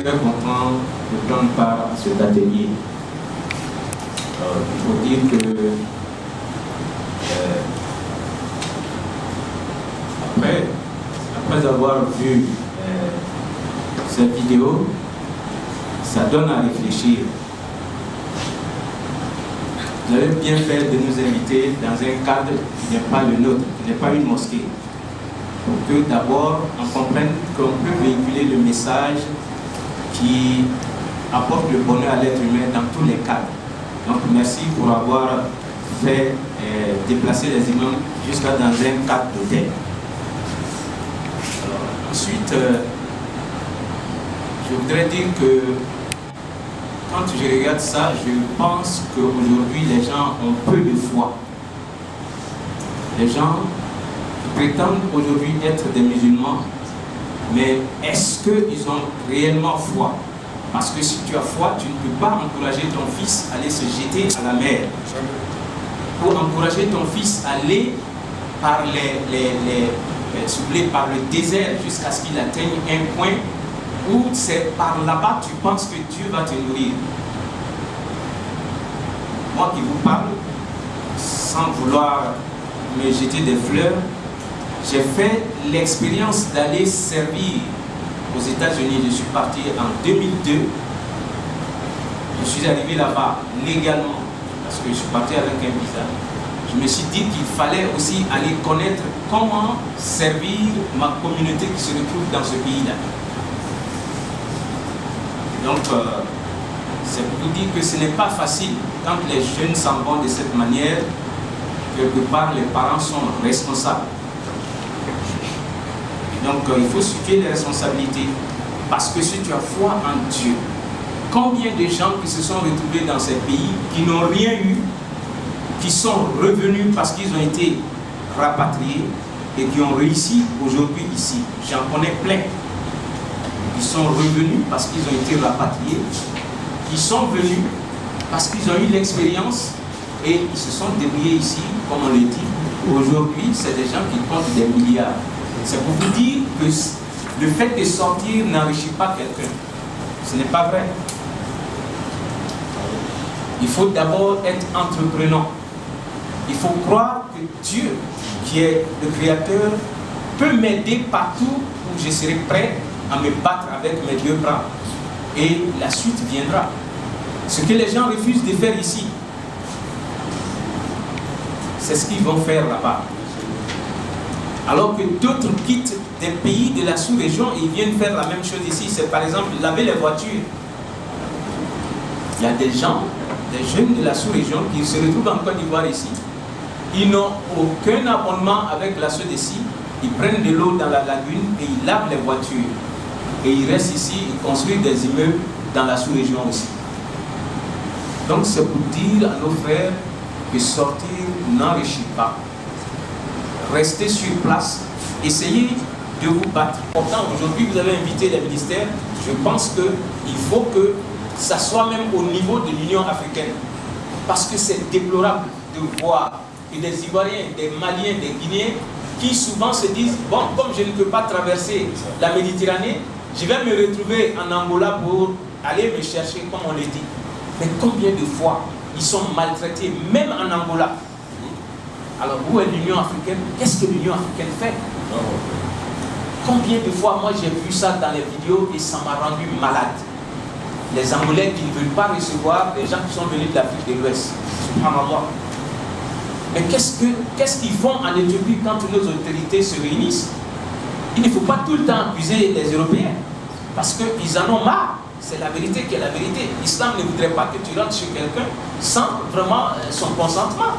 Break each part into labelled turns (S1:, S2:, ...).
S1: très content de prendre part à cet atelier. Il faut dire que après avoir vu cette vidéo, ça donne à réfléchir. Vous avez bien fait de nous inviter dans un cadre qui n'est pas le nôtre, qui n'est pas une mosquée. Pour que d'abord on comprenne qu'on peut véhiculer le message qui apporte le bonheur à l'être humain dans tous les cadres. Donc merci pour avoir fait déplacer les imams jusqu'à dans un cadre d'hôtel. Ensuite, je voudrais dire que quand je regarde ça, je pense qu'aujourd'hui les gens ont peu de foi. Les gens prétendent aujourd'hui être des musulmans, mais est-ce qu'ils ont réellement foi? Parce que si tu as foi, tu ne peux pas encourager ton fils à aller se jeter à la mer. Pour encourager ton fils à aller par par le désert jusqu'à ce qu'il atteigne un point où c'est par là-bas tu penses que Dieu va te nourrir. Moi qui vous parle, sans vouloir me jeter des fleurs, j'ai fait l'expérience d'aller servir aux États-Unis. Je suis parti en 2002. Je suis arrivé là-bas légalement parce que je suis parti avec un visa. Je me suis dit qu'il fallait aussi aller connaître comment servir ma communauté qui se retrouve dans ce pays-là. Donc, c'est pour vous dire que ce n'est pas facile quand les jeunes s'en vont de cette manière. Quelque part, les parents sont responsables. Donc, il faut situer les responsabilités. Parce que si tu as foi en Dieu, combien de gens qui se sont retrouvés dans ces pays, qui n'ont rien eu, qui sont revenus parce qu'ils ont été rapatriés et qui ont réussi aujourd'hui ici. J'en connais plein. Ils sont revenus parce qu'ils ont été rapatriés. Ils sont venus parce qu'ils ont eu l'expérience et ils se sont débrouillés ici, comme on le dit. Aujourd'hui, c'est des gens qui comptent des milliards. C'est pour vous dire que le fait de sortir n'enrichit pas quelqu'un. Ce n'est pas vrai. Il faut d'abord être entreprenant. Il faut croire que Dieu, qui est le Créateur, peut m'aider partout où je serai prêt à me battre avec mes deux bras. Et la suite viendra. Ce que les gens refusent de faire ici, c'est ce qu'ils vont faire là-bas. Alors que d'autres quittent des pays de la sous-région et ils viennent faire la même chose ici. C'est par exemple laver les voitures. Il y a des gens, des jeunes de la sous-région qui se retrouvent en Côte d'Ivoire ici. Ils n'ont aucun abonnement avec la SODECI. Ils prennent de l'eau dans la lagune et ils lavent les voitures. Et ils restent ici, ils construisent des immeubles dans la sous-région aussi. Donc c'est pour dire à nos frères que sortir n'enrichit pas. Restez sur place, essayez de vous battre. Pourtant, aujourd'hui, vous avez invité les ministères. Je pense qu'il faut que ça soit même au niveau de l'Union africaine. Parce que c'est déplorable de voir que des Ivoiriens, des Maliens, des Guinéens, qui souvent se disent, bon, comme je ne peux pas traverser la Méditerranée, je vais me retrouver en Angola pour aller me chercher, comme on le dit. Mais combien de fois ils sont maltraités, même en Angola? Alors, où est l'Union africaine? Qu'est-ce que l'Union africaine fait? Combien de fois, moi j'ai vu ça dans les vidéos et ça m'a rendu malade. Les Angolais qui ne veulent pas recevoir les gens qui sont venus de l'Afrique de l'Ouest. Subhanallah. Mais qu'est-ce qu'ils font en Éthiopie quand nos autorités se réunissent? Il ne faut pas tout le temps accuser les Européens. Parce qu'ils en ont marre. C'est la vérité qui est la vérité. L'islam ne voudrait pas que tu rentres chez quelqu'un sans vraiment son consentement.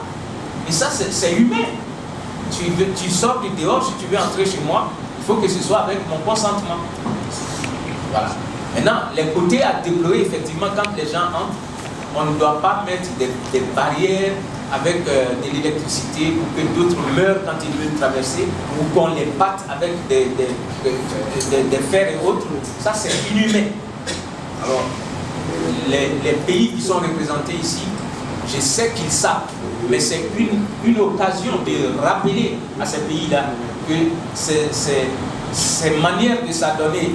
S1: Et ça, c'est humain. Tu sors du dehors, si tu veux entrer chez moi, il faut que ce soit avec mon consentement. Voilà. Maintenant, les côtés à déplorer, effectivement, quand les gens entrent, on ne doit pas mettre des barrières avec de l'électricité pour que d'autres meurent quand ils veulent traverser, ou qu'on les batte avec des fers et autres. Ça, c'est inhumain. Alors, les pays qui sont représentés ici, je sais qu'ils savent, mais c'est une occasion de rappeler à ces pays-là que ces manières de s'adonner,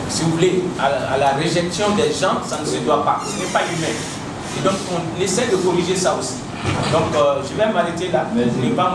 S1: si vous voulez, à la réjection des gens, ça ne se doit pas. Ce n'est pas humain. Et donc, on essaie de corriger ça aussi. Donc, je vais m'arrêter là. Ne pas